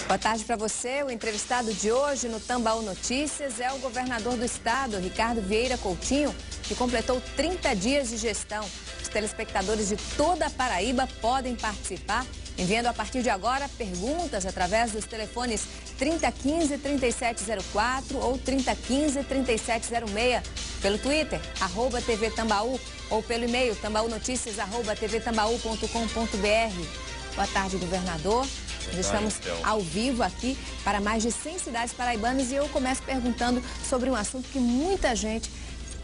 Boa tarde para você. O entrevistado de hoje no Tambaú Notícias é o governador do estado, Ricardo Vieira Coutinho, que completou 30 dias de gestão. Os telespectadores de toda a Paraíba podem participar, enviando a partir de agora perguntas através dos telefones 3015-3704 ou 3015-3706, pelo Twitter, @TV Tambaú, ou pelo e-mail tambaunoticias@tvtambaú.com.br. Boa tarde, governador. Nós estamos ao vivo aqui para mais de 100 cidades paraibanas e eu começo perguntando sobre um assunto que muita gente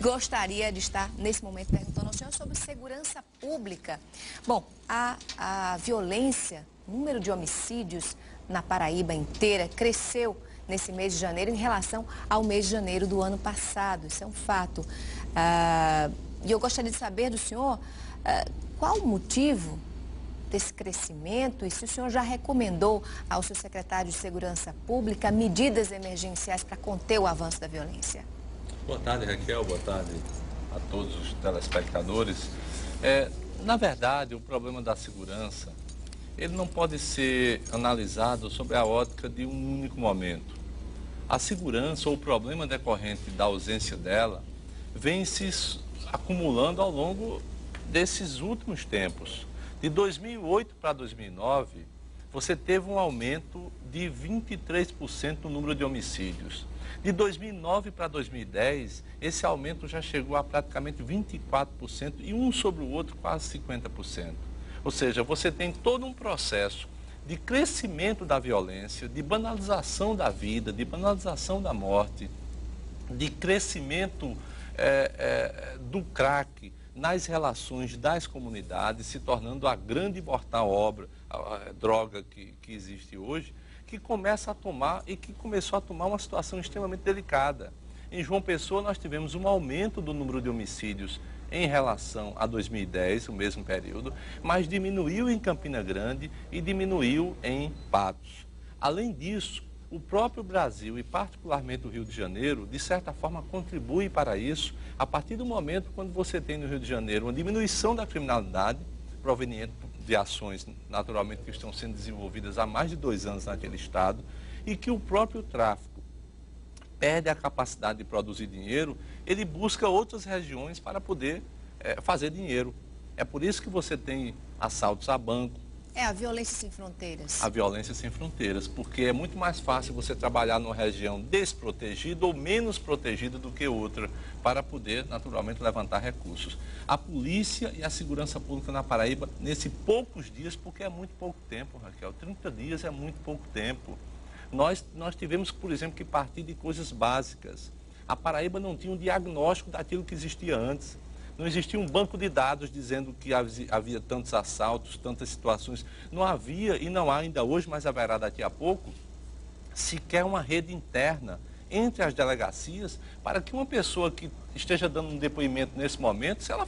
gostaria de estar nesse momento perguntando ao senhor sobre segurança pública. Bom, a violência, o número de homicídios na Paraíba inteira cresceu nesse mês de janeiro em relação ao mês de janeiro do ano passado. Isso é um fato. E eu gostaria de saber do senhor qual o motivo desse crescimento e se o senhor já recomendou ao seu secretário de Segurança Pública medidas emergenciais para conter o avanço da violência. Boa tarde, Raquel. Boa tarde a todos os telespectadores. Na verdade, o problema da segurança, ele não pode ser analisado sob a ótica de um único momento. A segurança ou o problema decorrente da ausência dela vem se acumulando ao longo desses últimos tempos. De 2008 para 2009, você teve um aumento de 23% no número de homicídios. De 2009 para 2010, esse aumento já chegou a praticamente 24% e um sobre o outro quase 50%. Ou seja, você tem todo um processo de crescimento da violência, de banalização da vida, de banalização da morte, de crescimento do crack nas relações das comunidades, se tornando a grande e mortal droga que existe hoje, que começa a tomar e que começou a tomar uma situação extremamente delicada. Em João Pessoa, nós tivemos um aumento do número de homicídios em relação a 2010, o mesmo período, mas diminuiu em Campina Grande e diminuiu em Patos. Além disso, o próprio Brasil e particularmente o Rio de Janeiro, de certa forma, contribui para isso a partir do momento quando você tem no Rio de Janeiro uma diminuição da criminalidade proveniente de ações, naturalmente, que estão sendo desenvolvidas há mais de 2 anos naquele estado e que o próprio tráfico perde a capacidade de produzir dinheiro, ele busca outras regiões para poder fazer dinheiro. É por isso que você tem assaltos a banco. A violência sem fronteiras. A violência sem fronteiras, porque é muito mais fácil você trabalhar numa região desprotegida ou menos protegida do que outra, para poder, naturalmente, levantar recursos. A polícia e a segurança pública na Paraíba, nesses poucos dias, porque é muito pouco tempo, Raquel, 30 dias é muito pouco tempo. Nós tivemos, por exemplo, que partir de coisas básicas. A Paraíba não tinha um diagnóstico daquilo que existia antes. Não existia um banco de dados dizendo que havia tantos assaltos, tantas situações. Não havia, e não há ainda hoje, mas haverá daqui a pouco, sequer uma rede interna entre as delegacias para que uma pessoa que esteja dando um depoimento nesse momento, se ela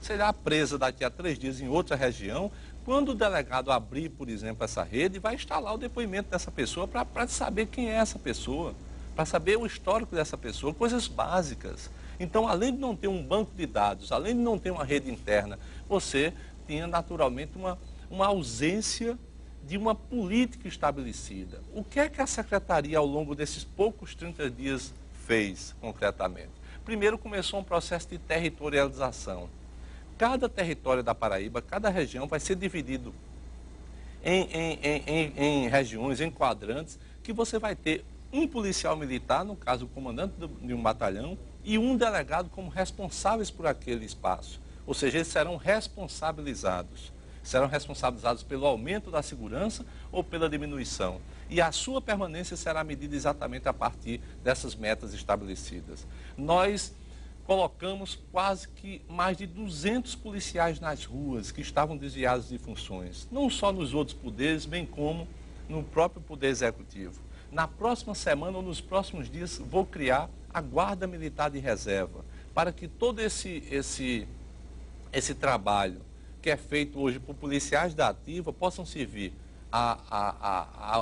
será presa daqui a 3 dias em outra região, quando o delegado abrir, por exemplo, essa rede, vai instalar o depoimento dessa pessoa para saber quem é essa pessoa, para saber o histórico dessa pessoa, coisas básicas. Então, além de não ter um banco de dados, além de não ter uma rede interna, você tinha naturalmente uma ausência de uma política estabelecida. O que é que a Secretaria, ao longo desses poucos 30 dias, fez concretamente? Primeiro, começou um processo de territorialização. Cada território da Paraíba, cada região vai ser dividido em regiões, em quadrantes, que você vai ter um policial militar, no caso o comandante de um batalhão, e um delegado como responsáveis por aquele espaço. Ou seja, eles serão responsabilizados. Serão responsabilizados pelo aumento da segurança ou pela diminuição. E a sua permanência será medida exatamente a partir dessas metas estabelecidas. Nós colocamos quase que mais de 200 policiais nas ruas que estavam desviados de funções, não só nos outros poderes, bem como no próprio Poder Executivo. Na próxima semana ou nos próximos dias vou criar a Guarda Militar de Reserva, para que todo esse trabalho que é feito hoje por policiais da ativa possam servir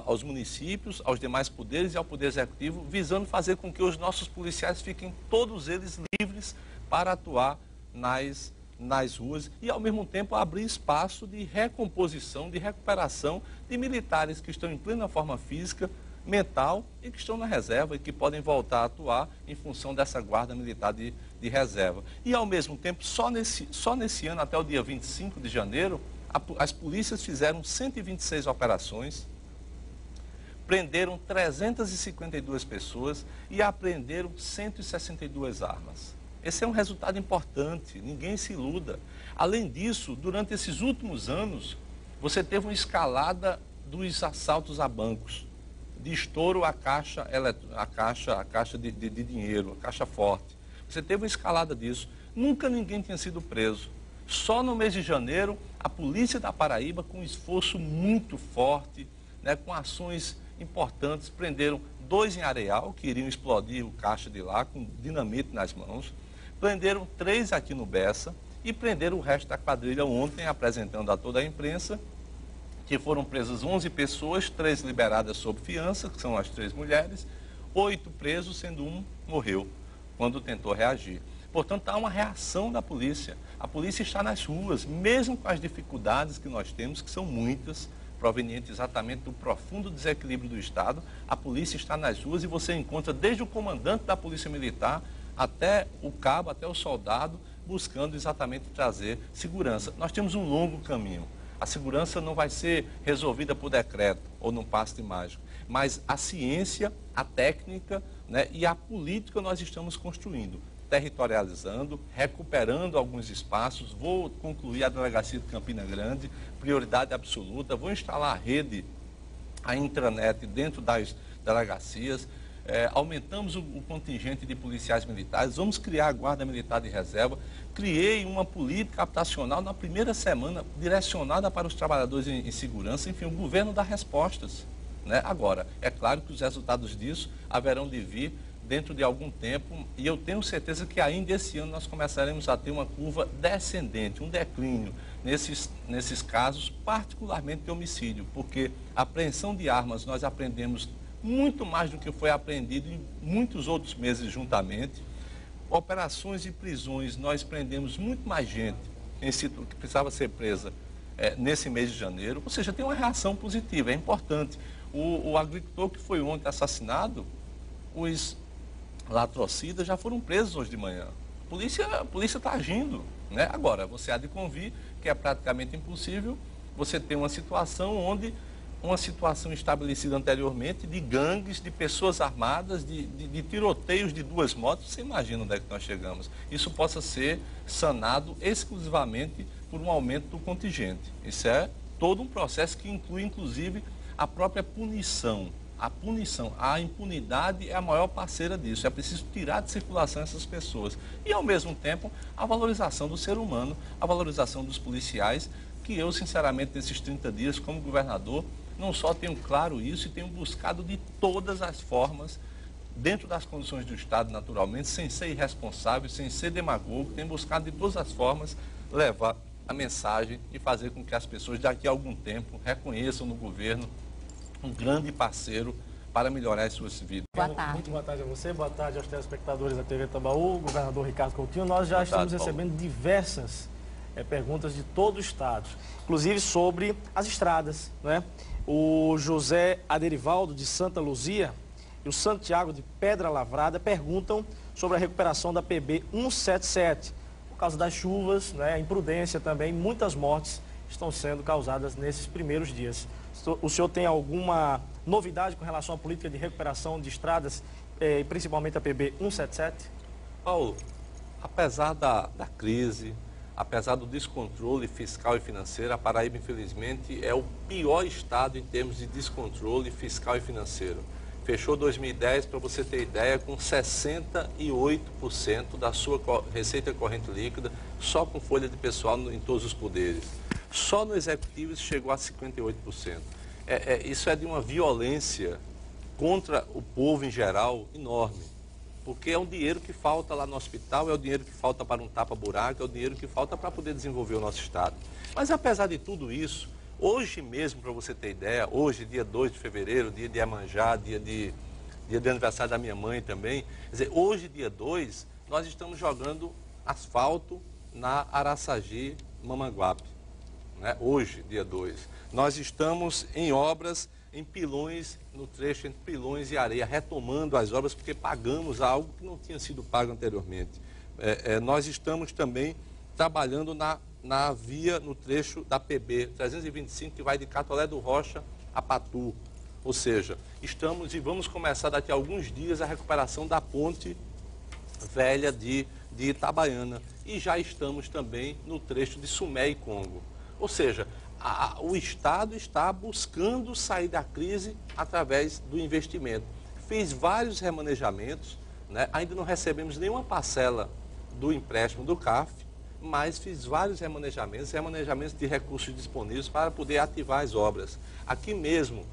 aos municípios, aos demais poderes e ao Poder Executivo, visando fazer com que os nossos policiais fiquem todos eles livres para atuar nas nas ruas e, ao mesmo tempo, abrir espaço de recomposição, de recuperação de militares que estão em plena forma física, mental e que estão na reserva e que podem voltar a atuar em função dessa guarda militar de reserva. E, ao mesmo tempo, só nesse ano, até o dia 25 de janeiro, as polícias fizeram 126 operações, prenderam 352 pessoas e apreenderam 162 armas. Esse é um resultado importante, ninguém se iluda. Além disso, durante esses últimos anos, você teve uma escalada dos assaltos a bancos, de estouro à caixa de dinheiro, a caixa forte. Você teve uma escalada disso. Nunca ninguém tinha sido preso. Só no mês de janeiro, a polícia da Paraíba, com um esforço muito forte, né, com ações importantes, prenderam 2 em Areal, que iriam explodir o caixa de lá, com dinamite nas mãos. Prenderam 3 aqui no Bessa e prenderam o resto da quadrilha ontem, apresentando a toda a imprensa, que foram presas 11 pessoas, 3 liberadas sob fiança, que são as 3 mulheres, 8 presos, sendo 1 morreu, quando tentou reagir. Portanto, há uma reação da polícia. A polícia está nas ruas, mesmo com as dificuldades que nós temos, que são muitas, provenientes exatamente do profundo desequilíbrio do Estado. A polícia está nas ruas e você encontra desde o comandante da Polícia Militar até o cabo, até o soldado, buscando exatamente trazer segurança. Nós temos um longo caminho. A segurança não vai ser resolvida por decreto ou num passe de mágica, mas a ciência, a técnica, né, e a política nós estamos construindo, territorializando, recuperando alguns espaços. Vou concluir a delegacia de Campina Grande, prioridade absoluta. Vou instalar a intranet dentro das delegacias. Aumentamos o contingente de policiais militares, vamos criar a Guarda Militar de Reserva. Criei uma política habitacional na primeira semana, direcionada para os trabalhadores em segurança. Enfim, o governo dá respostas, né? Agora, é claro que os resultados disso haverão de vir dentro de algum tempo, e eu tenho certeza que ainda esse ano nós começaremos a ter uma curva descendente, um declínio nesses casos, particularmente de homicídio, porque a apreensão de armas nós aprendemos muito mais do que foi apreendido em muitos outros meses juntamente. Operações e prisões, nós prendemos muito mais gente que precisava ser presa nesse mês de janeiro, ou seja, tem uma reação positiva, é importante. O agricultor que foi ontem assassinado, os latrocidas já foram presos hoje de manhã. A polícia está agindo, né? Agora, você há de convir que é praticamente impossível você ter uma situação estabelecida anteriormente de gangues, de pessoas armadas, de tiroteios de 2 motos. Você imagina onde é que nós chegamos? Isso possa ser sanado exclusivamente por um aumento do contingente. Isso é todo um processo que inclui, inclusive, a própria punição. A impunidade é a maior parceira disso. É preciso tirar de circulação essas pessoas. E, ao mesmo tempo, a valorização do ser humano, a valorização dos policiais, que eu, sinceramente, nesses 30 dias, como governador, não só tenho claro isso e tenho buscado de todas as formas, dentro das condições do Estado, naturalmente, sem ser irresponsável, sem ser demagogo, tenho buscado de todas as formas levar a mensagem e fazer com que as pessoas, daqui a algum tempo, reconheçam no governo um grande parceiro para melhorar as suas vidas. Boa tarde. Muito boa tarde a você, boa tarde aos telespectadores da TV Tambaú, governador Ricardo Coutinho. Nós já estamos recebendo diversas perguntas de todo o Estado, inclusive sobre as estradas, né? O José Aderivaldo, de Santa Luzia, e o Santiago, de Pedra Lavrada, perguntam sobre a recuperação da PB 177. Por causa das chuvas, né, a imprudência também, muitas mortes estão sendo causadas nesses primeiros dias. O senhor tem alguma novidade com relação à política de recuperação de estradas, principalmente a PB 177? Paulo, apesar da crise, apesar do descontrole fiscal e financeiro, a Paraíba, infelizmente, é o pior estado em termos de descontrole fiscal e financeiro. Fechou 2010, para você ter ideia, com 68% da sua receita corrente líquida, só com folha de pessoal em todos os poderes. Só no Executivo isso chegou a 58%. Isso é de uma violência contra o povo em geral enorme. Porque é um dinheiro que falta lá no hospital, é o dinheiro que falta para um tapa-buraco, é o dinheiro que falta para poder desenvolver o nosso Estado. Mas apesar de tudo isso, hoje mesmo, para você ter ideia, hoje, dia 2 de fevereiro, dia de Iemanjá, dia de aniversário da minha mãe também, quer dizer, hoje, dia 2, nós estamos jogando asfalto na Araçagi, Mamanguape, né? Hoje, dia 2. Nós estamos em obras, em pilões, no trecho entre pilões e areia, retomando as obras, porque pagamos algo que não tinha sido pago anteriormente. Nós estamos também trabalhando na via, no trecho da PB 325, que vai de Catolé do Rocha a Patu. Ou seja, estamos e vamos começar daqui a alguns dias a recuperação da ponte velha de Itabaiana. E já estamos também no trecho de Sumé e Congo. Ou seja, o Estado está buscando sair da crise através do investimento. Fez vários remanejamentos, né? Ainda não recebemos nenhuma parcela do empréstimo do CAF, mas fiz vários remanejamentos de recursos disponíveis para poder ativar as obras. Aqui mesmo,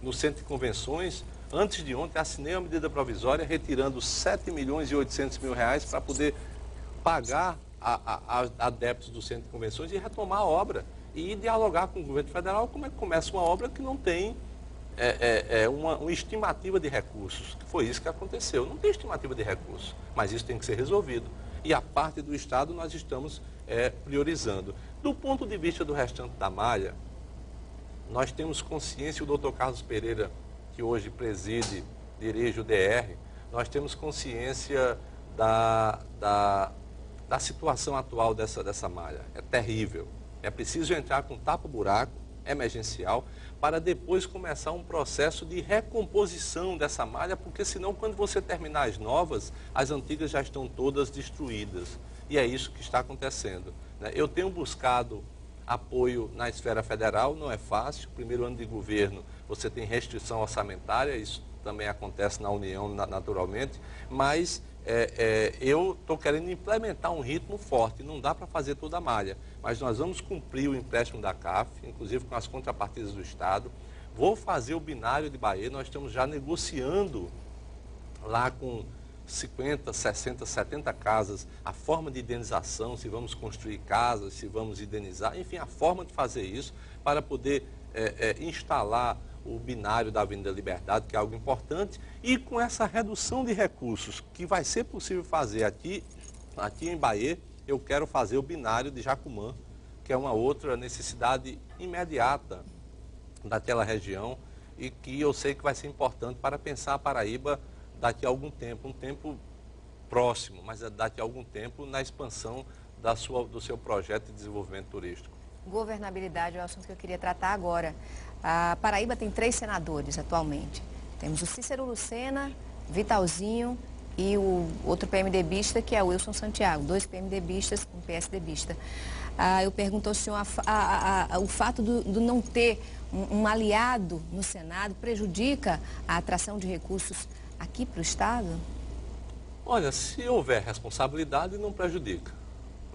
no Centro de Convenções, antes de ontem, assinei uma medida provisória retirando 7 milhões e 800 mil reais para poder pagar a débitos do Centro de Convenções e retomar a obra. E dialogar com o governo federal como é que começa uma obra que não tem uma estimativa de recursos. Foi isso que aconteceu. Não tem estimativa de recursos, mas isso tem que ser resolvido. E a parte do Estado nós estamos priorizando. Do ponto de vista do restante da malha, nós temos consciência, o doutor Carlos Pereira, que hoje dirige o DR, nós temos consciência da situação atual dessa malha. É terrível. É preciso entrar com tapa-buraco emergencial para depois começar um processo de recomposição dessa malha, porque senão quando você terminar as novas, as antigas já estão todas destruídas. E é isso que está acontecendo, né? Eu tenho buscado apoio na esfera federal, não é fácil. Primeiro ano de governo, você tem restrição orçamentária, isso também acontece na União naturalmente, mas eu estou querendo implementar um ritmo forte, não dá para fazer toda a malha, mas nós vamos cumprir o empréstimo da CAF, inclusive com as contrapartidas do Estado. Vou fazer o binário de Bahia, nós estamos já negociando lá com 50, 60, 70 casas, a forma de indenização, se vamos construir casas, se vamos indenizar, enfim, a forma de fazer isso para poder instalar o binário da Avenida Liberdade, que é algo importante, e com essa redução de recursos que vai ser possível fazer aqui em Bahia, eu quero fazer o binário de Jacumã, que é uma outra necessidade imediata daquela região e que eu sei que vai ser importante para pensar a Paraíba daqui a algum tempo, um tempo próximo, mas daqui a algum tempo na expansão do seu projeto de desenvolvimento turístico. Governabilidade é o assunto que eu queria tratar agora. A Paraíba tem 3 senadores atualmente. Temos o Cícero Lucena, Vitalzinho e o outro PMDBista, que é o Wilson Santiago. 2 PMDBistas, um PSDBista. Eu pergunto ao senhor, o fato de não ter um aliado no Senado prejudica a atração de recursos aqui para o Estado? Olha, se houver responsabilidade, não prejudica,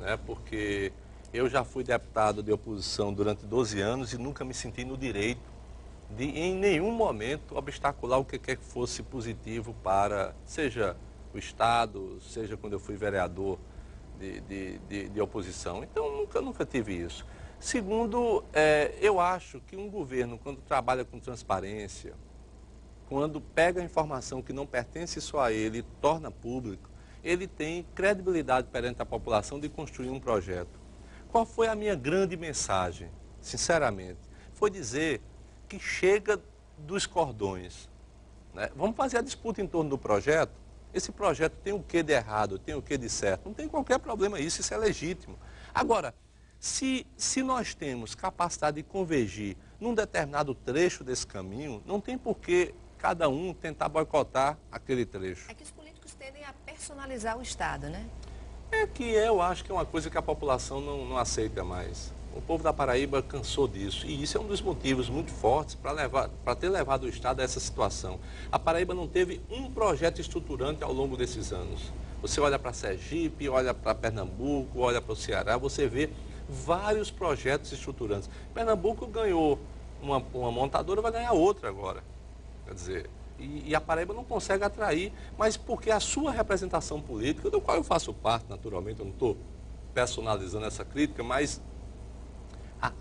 né? Porque eu já fui deputado de oposição durante 12 anos e nunca me senti no direito de, em nenhum momento, obstacular o que quer que fosse positivo para, seja o Estado, seja quando eu fui vereador de oposição. Então, nunca tive isso. Segundo, eu acho que um governo, quando trabalha com transparência, quando pega a informação que não pertence só a ele e torna público, ele tem credibilidade perante a população de construir um projeto. Qual foi a minha grande mensagem, sinceramente? Foi dizer que chega dos cordões, né? Vamos fazer a disputa em torno do projeto. Esse projeto tem o que de errado, tem o que de certo. Não tem qualquer problema isso é legítimo. Agora, se nós temos capacidade de convergir num determinado trecho desse caminho, não tem por que cada um tentar boicotar aquele trecho. É que os políticos tendem a personalizar o Estado, né? É que eu acho que é uma coisa que a população não aceita mais. O povo da Paraíba cansou disso. E isso é um dos motivos muito fortes para ter levado o Estado a essa situação. A Paraíba não teve um projeto estruturante ao longo desses anos. Você olha para Sergipe, olha para Pernambuco, olha para o Ceará, você vê vários projetos estruturantes. Pernambuco ganhou uma montadora, vai ganhar outra agora. Quer dizer, e a Paraíba não consegue atrair, mas porque a sua representação política, do qual eu faço parte, naturalmente, eu não estou personalizando essa crítica, mas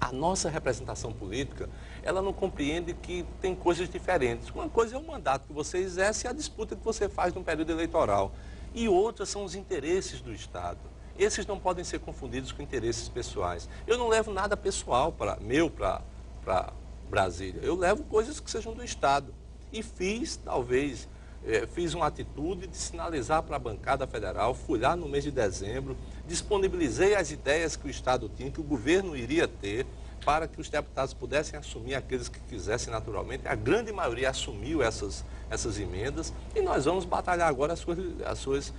a nossa representação política, ela não compreende que tem coisas diferentes. Uma coisa é o mandato que você exerce e a disputa que você faz num período eleitoral. E outra são os interesses do Estado. esses não podem ser confundidos com interesses pessoais. Eu não levo nada pessoal para Brasília, eu levo coisas que sejam do Estado. E fiz uma atitude de sinalizar para a bancada federal, fui lá no mês de dezembro, disponibilizei as ideias que o Estado tinha, que o governo iria ter, para que os deputados pudessem assumir aqueles que quisessem naturalmente. A grande maioria assumiu essas emendas e nós vamos batalhar agora as suas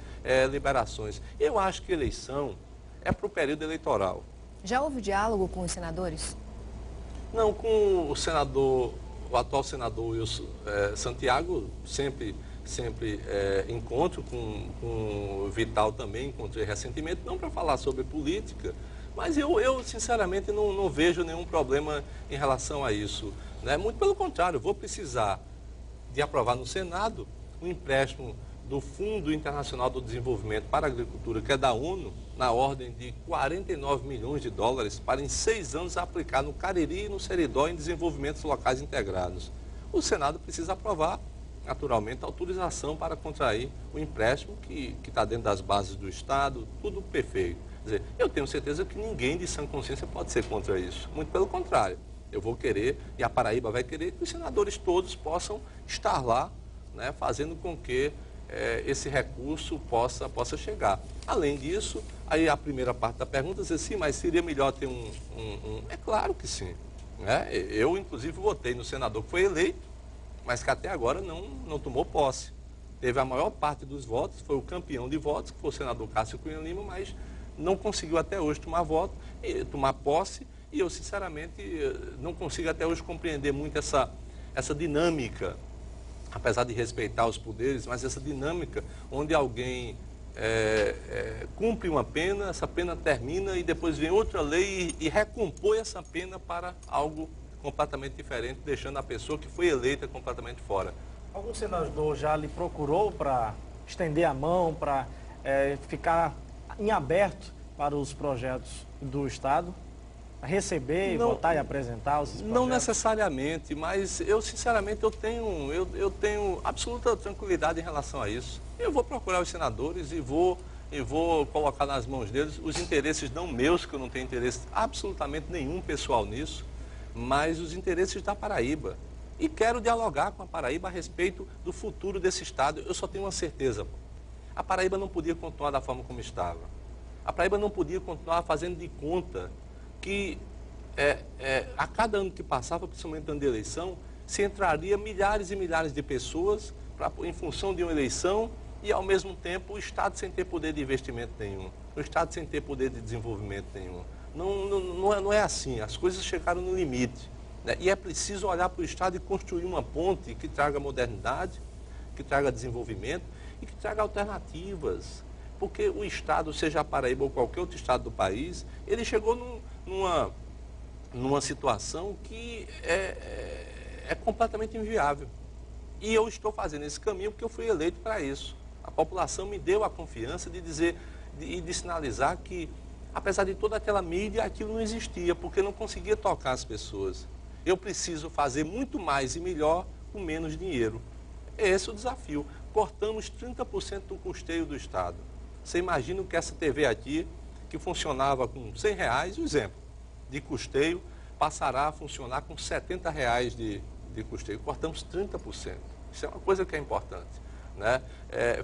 liberações. Eu acho que eleição é para o período eleitoral. Já houve diálogo com os senadores? Não, com o atual senador Wilson Santiago, sempre encontro, com o Vital também encontrei recentemente, não para falar sobre política, mas eu sinceramente não vejo nenhum problema em relação a isso, né? Muito pelo contrário, vou precisar de aprovar no Senado um empréstimo do Fundo Internacional do Desenvolvimento para a Agricultura, que é da ONU, na ordem de 49 milhões de dólares, para em 6 anos aplicar no Cariri e no Seridó em desenvolvimentos locais integrados. O Senado precisa aprovar, naturalmente, a autorização para contrair o empréstimo que está dentro das bases do Estado, tudo perfeito. Quer dizer, eu tenho certeza que ninguém de sã consciência pode ser contra isso. Muito pelo contrário, eu vou querer, e a Paraíba vai querer, que os senadores todos possam estar lá, né, fazendo com que esse recurso possa chegar. Além disso, aí a primeira parte da pergunta diz assim, mas seria melhor ter É claro que sim. Né? Eu, inclusive, votei no senador que foi eleito, mas que até agora não tomou posse. Teve a maior parte dos votos, foi o campeão de votos, que foi o senador Cássio Cunha Lima, mas não conseguiu até hoje tomar posse, e eu, sinceramente, não consigo até hoje compreender muito essa dinâmica, apesar de respeitar os poderes, mas essa dinâmica onde alguém cumpre uma pena, essa pena termina e depois vem outra lei e recompõe essa pena para algo completamente diferente, deixando a pessoa que foi eleita completamente fora. Algum senador já lhe procurou para estender a mão, para ficar em aberto para os projetos do Estado? Receber, votar e apresentar os projetos? Não necessariamente, mas eu, sinceramente, eu tenho absoluta tranquilidade em relação a isso. Eu vou procurar os senadores e vou colocar nas mãos deles os interesses não meus, que eu não tenho interesse absolutamente nenhum pessoal nisso, mas os interesses da Paraíba. E quero dialogar com a Paraíba a respeito do futuro desse Estado. Eu só tenho uma certeza, a Paraíba não podia continuar da forma como estava. A Paraíba não podia continuar fazendo de conta que a cada ano que passava, principalmente ano de eleição, se entraria milhares e milhares de pessoas em função de uma eleição e, ao mesmo tempo, o Estado sem ter poder de investimento nenhum, o Estado sem ter poder de desenvolvimento nenhum. Não é assim, as coisas chegaram no limite, né? E é preciso olhar para o Estado e construir uma ponte que traga modernidade, que traga desenvolvimento e que traga alternativas. Porque o Estado, seja a Paraíba ou qualquer outro Estado do país, ele chegou numa situação que é completamente inviável. E eu estou fazendo esse caminho porque eu fui eleito para isso. A população me deu a confiança de dizer e de sinalizar que, apesar de toda aquela mídia, aquilo não existia, porque não conseguia tocar as pessoas. Eu preciso fazer muito mais e melhor com menos dinheiro. Esse é o desafio. Cortamos 30% do custeio do Estado. Você imagina que essa TV aqui, que funcionava com R$100, um exemplo, de custeio, passará a funcionar com R$70 de custeio. Cortamos 30%. Isso é uma coisa que é importante, né?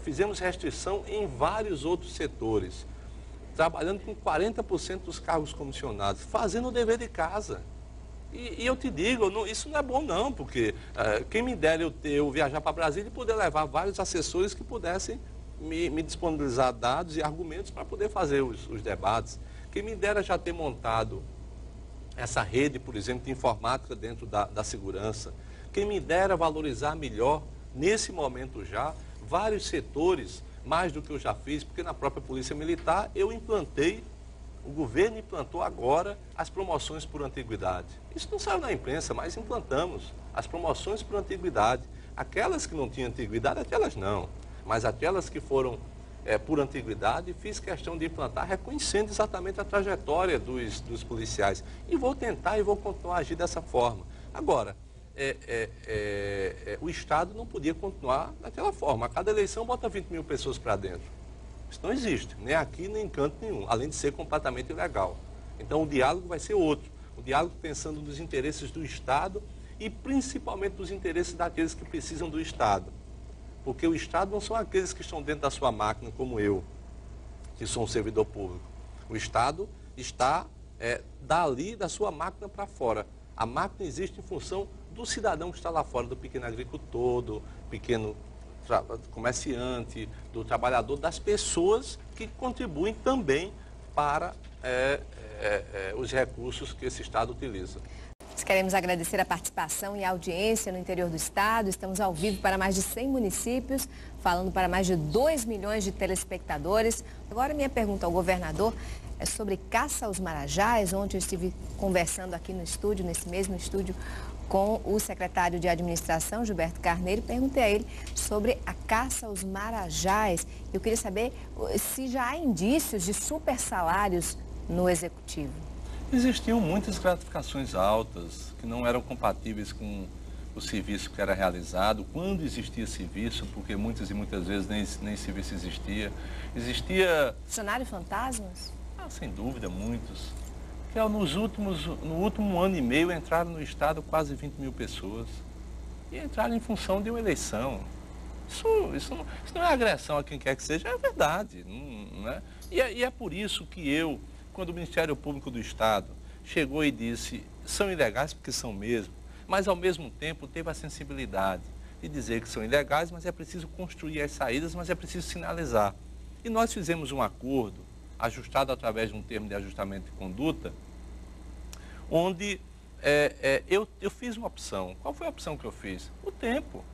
Fizemos restrição em vários outros setores, trabalhando com 40% dos cargos comissionados, fazendo o dever de casa. E eu te digo, isso não é bom não, porque quem me dera eu viajar para Brasília e poder levar vários assessores que pudessem me disponibilizar dados e argumentos para poder fazer os debates. Quem me dera já ter montado essa rede, por exemplo, de informática dentro da segurança. Quem me dera valorizar melhor, nesse momento já, vários setores, mais do que eu já fiz, porque na própria Polícia Militar o governo implantou agora as promoções por antiguidade. Isso não saiu na imprensa, mas implantamos as promoções por antiguidade. Aquelas que não tinham antiguidade, aquelas não. Mas aquelas que foram por antiguidade, fiz questão de implantar, reconhecendo exatamente a trajetória dos policiais. E vou tentar e vou continuar a agir dessa forma. Agora, o Estado não podia continuar daquela forma. A cada eleição bota 20 mil pessoas para dentro. Isso não existe, nem aqui, nem em canto nenhum, além de ser completamente ilegal. Então o diálogo vai ser outro, o diálogo pensando nos interesses do Estado e principalmente nos interesses daqueles que precisam do Estado. Porque o Estado não são aqueles que estão dentro da sua máquina, como eu, que sou um servidor público. O Estado está dali da sua máquina para fora. A máquina existe em função do cidadão que está lá fora, do pequeno agricultor, do pequeno comerciante, do trabalhador, das pessoas que contribuem também para os recursos que esse Estado utiliza. Nós queremos agradecer a participação e a audiência no interior do estado. Estamos ao vivo para mais de 100 municípios, falando para mais de 2 milhões de telespectadores. Agora, minha pergunta ao governador é sobre caça aos marajás. Ontem eu estive conversando aqui no estúdio, nesse mesmo estúdio, com o secretário de Administração, Gilberto Carneiro. Perguntei a ele sobre a caça aos marajás. Eu queria saber se já há indícios de super salários no Executivo. Existiam muitas gratificações altas que não eram compatíveis com o serviço que era realizado, quando existia serviço, porque muitas e muitas vezes nem serviço existia. Existia... Funcionários fantasmas? Sem dúvida, muitos. No último ano e meio entraram no Estado quase 20 mil pessoas. E entraram em função de uma eleição. Isso não é agressão a quem quer que seja, é verdade. Não é? E é por isso que eu, quando o Ministério Público do Estado chegou e disse, são ilegais porque são mesmo, mas ao mesmo tempo teve a sensibilidade de dizer que são ilegais, mas é preciso construir as saídas, mas é preciso sinalizar. E nós fizemos um acordo, ajustado através de um termo de ajustamento de conduta, onde eu fiz uma opção. Qual foi a opção que eu fiz? O tempo.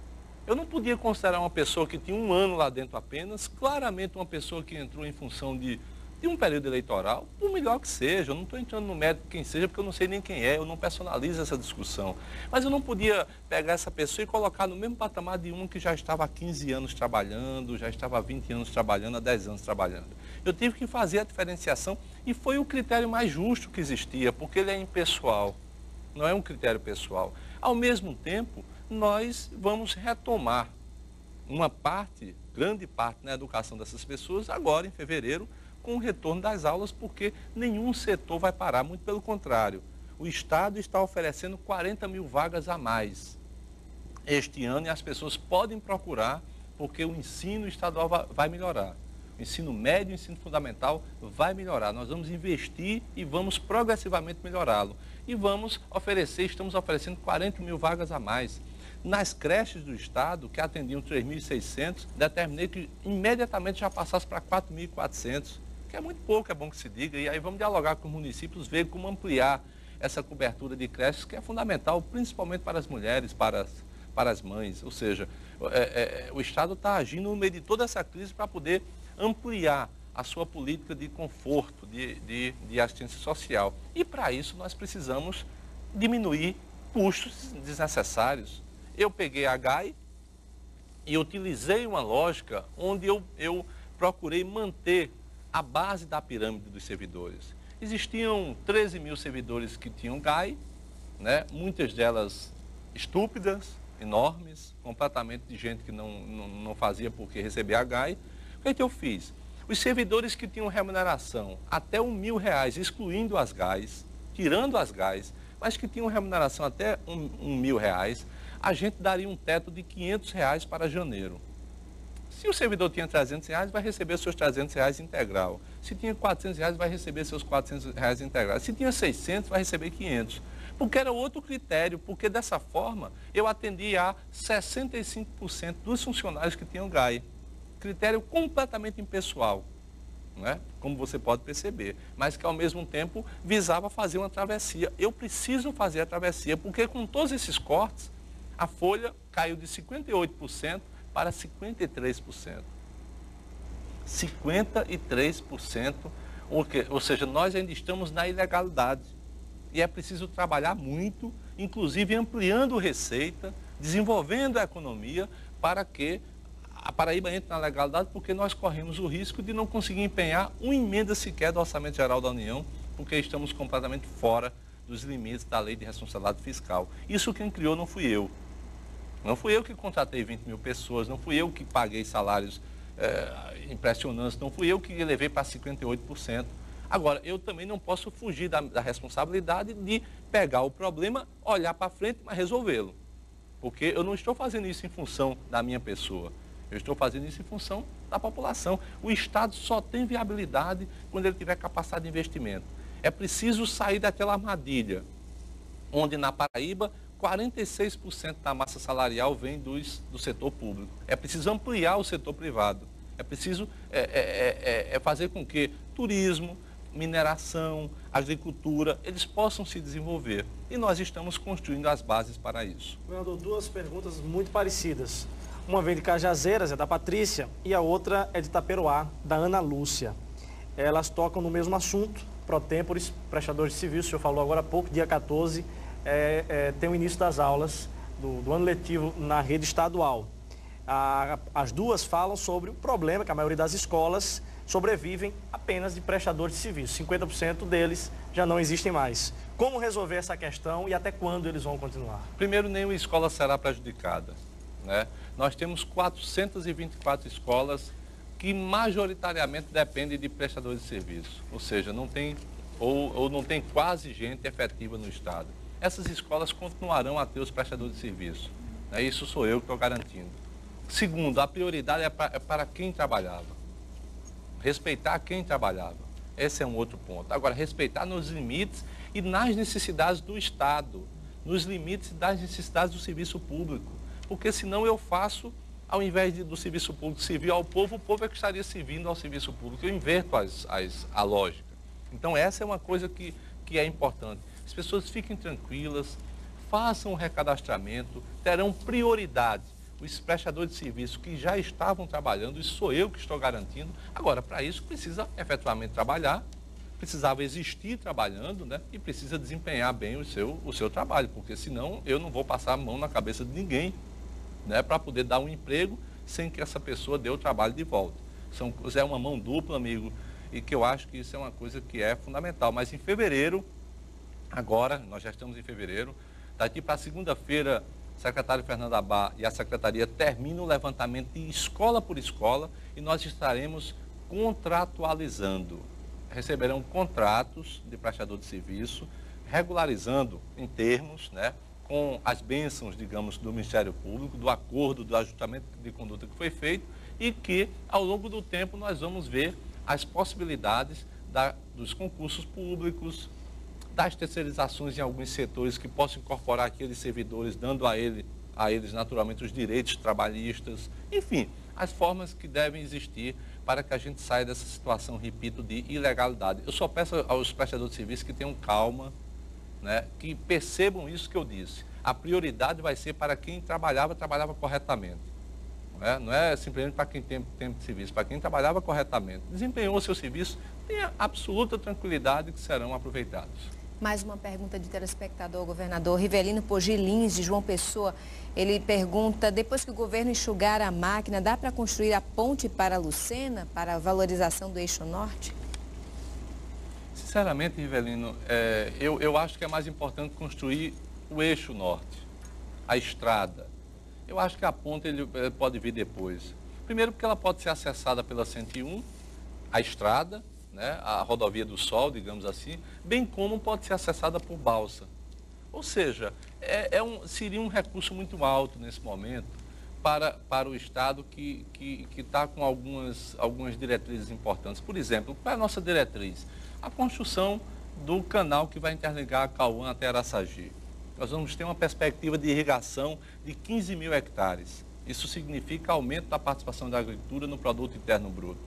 Eu não podia considerar uma pessoa que tinha 1 ano lá dentro apenas, claramente uma pessoa que entrou em função de um período eleitoral, por melhor que seja. Eu não estou entrando no mérito de quem seja, porque eu não sei nem quem é, eu não personalizo essa discussão. Mas eu não podia pegar essa pessoa e colocar no mesmo patamar de um que já estava há 15 anos trabalhando, já estava há 20 anos trabalhando, há 10 anos trabalhando. Eu tive que fazer a diferenciação e foi o critério mais justo que existia, porque ele é impessoal, não é um critério pessoal. Ao mesmo tempo, nós vamos retomar uma parte, grande parte na educação dessas pessoas, agora em fevereiro, com o retorno das aulas, porque nenhum setor vai parar, muito pelo contrário. O Estado está oferecendo 40 mil vagas a mais este ano e as pessoas podem procurar, porque o ensino estadual vai melhorar. O ensino médio e o ensino fundamental vai melhorar. Nós vamos investir e vamos progressivamente melhorá-lo. E estamos oferecendo 40 mil vagas a mais. Nas creches do Estado, que atendiam 3.600, determinei que imediatamente já passasse para 4.400. Que é muito pouco, é bom que se diga, e aí vamos dialogar com os municípios, ver como ampliar essa cobertura de creches, que é fundamental, principalmente para as mulheres, para as mães. Ou seja, o Estado está agindo no meio de toda essa crise para poder ampliar a sua política de conforto, de assistência social. E para isso nós precisamos diminuir custos desnecessários. Eu peguei a GAI e utilizei uma lógica onde eu procurei manter a base da pirâmide dos servidores. Existiam 13 mil servidores que tinham GAI, né? Muitas delas estúpidas, enormes, completamente de gente que não fazia porque recebia a GAI. O que eu fiz? Os servidores que tinham remuneração até R$1.000, excluindo as GAIs, tirando as GAIs, mas que tinham remuneração até R$1.000, a gente daria um teto de R$500 para janeiro. Se o servidor tinha R$300, vai receber seus R$300 integral. Se tinha R$400, vai receber seus R$400 integrais. Se tinha 600, vai receber 500. Porque era outro critério, porque dessa forma eu atendi a 65% dos funcionários que tinham GAI. Critério completamente impessoal, né? Como você pode perceber, mas que ao mesmo tempo visava fazer uma travessia. Eu preciso fazer a travessia, porque com todos esses cortes, a folha caiu de 58% para 53%. 53%, ou seja, nós ainda estamos na ilegalidade. E é preciso trabalhar muito, inclusive ampliando receita, desenvolvendo a economia, para que a Paraíba entre na legalidade, porque nós corremos o risco de não conseguir empenhar uma emenda sequer do Orçamento Geral da União, porque estamos completamente fora dos limites da Lei de Responsabilidade Fiscal. Isso quem criou não fui eu. Não fui eu que contratei 20 mil pessoas, não fui eu que paguei salários impressionantes, não fui eu que levei para 58%. Agora, eu também não posso fugir da responsabilidade de pegar o problema, olhar para frente, mas resolvê-lo. Porque eu não estou fazendo isso em função da minha pessoa. Eu estou fazendo isso em função da população. O Estado só tem viabilidade quando ele tiver capacidade de investimento. É preciso sair daquela armadilha, onde na Paraíba 46% da massa salarial vem do setor público. É preciso ampliar o setor privado. É preciso fazer com que turismo, mineração, agricultura, eles possam se desenvolver. E nós estamos construindo as bases para isso. Governador, duas perguntas muito parecidas. Uma vem de Cajazeiras, é da Patrícia, e a outra é de Itaperoá, da Ana Lúcia. Elas tocam no mesmo assunto, pró-tempores, prestadores de serviço, o senhor falou agora há pouco, dia 14, tem o início das aulas do ano letivo na rede estadual. As duas falam sobre o problema que a maioria das escolas sobrevivem apenas de prestadores de serviço. 50% deles já não existem mais. Como resolver essa questão e até quando eles vão continuar? Primeiro, nenhuma escola será prejudicada, né? Nós temos 424 escolas que majoritariamente dependem de prestadores de serviço, ou seja, não tem não tem quase gente efetiva no Estado. Essas escolas continuarão a ter os prestadores de serviço, né? Isso sou eu que estou garantindo. Segundo, a prioridade é para quem trabalhava. Respeitar quem trabalhava. Esse é um outro ponto. Agora, respeitar nos limites e nas necessidades do Estado, nos limites das necessidades do serviço público. Porque senão eu faço, ao invés do serviço público servir ao povo, o povo é que estaria servindo ao serviço público. Eu inverto a lógica. Então, essa é uma coisa que é importante. As pessoas fiquem tranquilas, façam o recadastramento, terão prioridade. Os prestadores de serviço que já estavam trabalhando, isso sou eu que estou garantindo. Agora, para isso, precisa efetivamente trabalhar, precisava existir trabalhando, né? E precisa desempenhar bem o seu trabalho, porque senão eu não vou passar a mão na cabeça de ninguém, né? Para poder dar um emprego sem que essa pessoa dê o trabalho de volta. É uma mão dupla, amigo, e que eu acho que isso é uma coisa que é fundamental. Mas em fevereiro, agora, nós já estamos em fevereiro, daqui para segunda-feira, o secretário Fernando Abá e a secretaria terminam o levantamento de escola por escola e nós estaremos contratualizando. Receberão contratos de prestador de serviço, regularizando em termos, né, com as bênçãos, digamos, do Ministério Público, do acordo, do ajustamento de conduta que foi feito e que, ao longo do tempo, nós vamos ver as possibilidades dos concursos públicos, das terceirizações em alguns setores que possam incorporar aqueles servidores, dando a eles naturalmente os direitos trabalhistas, enfim, as formas que devem existir para que a gente saia dessa situação, repito, de ilegalidade. Eu só peço aos prestadores de serviço que tenham calma, né, que percebam isso que eu disse. A prioridade vai ser para quem trabalhava corretamente. Não é simplesmente para quem tem tempo de serviço, para quem trabalhava corretamente. Desempenhou o seu serviço, tenha absoluta tranquilidade que serão aproveitados. Mais uma pergunta de telespectador, governador. Rivelino Pogilins, de João Pessoa, ele pergunta, depois que o governo enxugar a máquina, dá para construir a ponte para Lucena, para a valorização do eixo norte? Sinceramente, Rivelino, eu acho que é mais importante construir o eixo norte, a estrada. Eu acho que a ponte ele pode vir depois. Primeiro porque ela pode ser acessada pela 101, a estrada, né, a rodovia do Sol, digamos assim, bem como pode ser acessada por balsa. Ou seja, seria um recurso muito alto nesse momento para o Estado que está com algumas diretrizes importantes. Por exemplo, qual é a nossa diretriz? A construção do canal que vai interligar a Cauã até Araçagi. Nós vamos ter uma perspectiva de irrigação de 15 mil hectares. Isso significa aumento da participação da agricultura no produto interno bruto.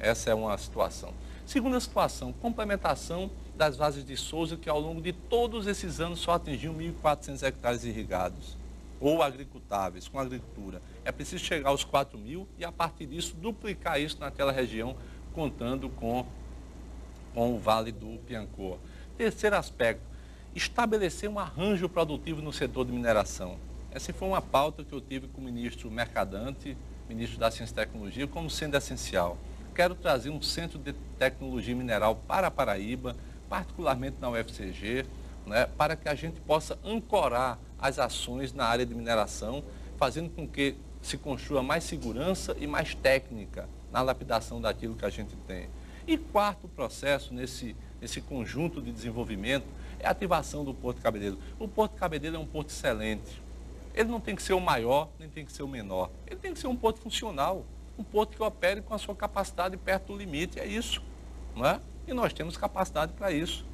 Essa é uma situação. Segunda situação, complementação das vases de Souza, que ao longo de todos esses anos só atingiu 1.400 hectares irrigados ou agricultáveis, com agricultura. É preciso chegar aos 4.000 e, a partir disso, duplicar isso naquela região, contando com o Vale do Piancô. Terceiro aspecto, estabelecer um arranjo produtivo no setor de mineração. Essa foi uma pauta que eu tive com o ministro Mercadante, ministro da Ciência e Tecnologia, como sendo essencial. Quero trazer um centro de tecnologia mineral para a Paraíba, particularmente na UFCG, né, para que a gente possa ancorar as ações na área de mineração, fazendo com que se construa mais segurança e mais técnica na lapidação daquilo que a gente tem. E quarto processo nesse conjunto de desenvolvimento é a ativação do Porto Cabedelo. O Porto Cabedelo é um porto excelente. Ele não tem que ser o maior, nem tem que ser o menor. Ele tem que ser um porto funcional, um porto que opere com a sua capacidade perto do limite, é isso, não é? E nós temos capacidade para isso.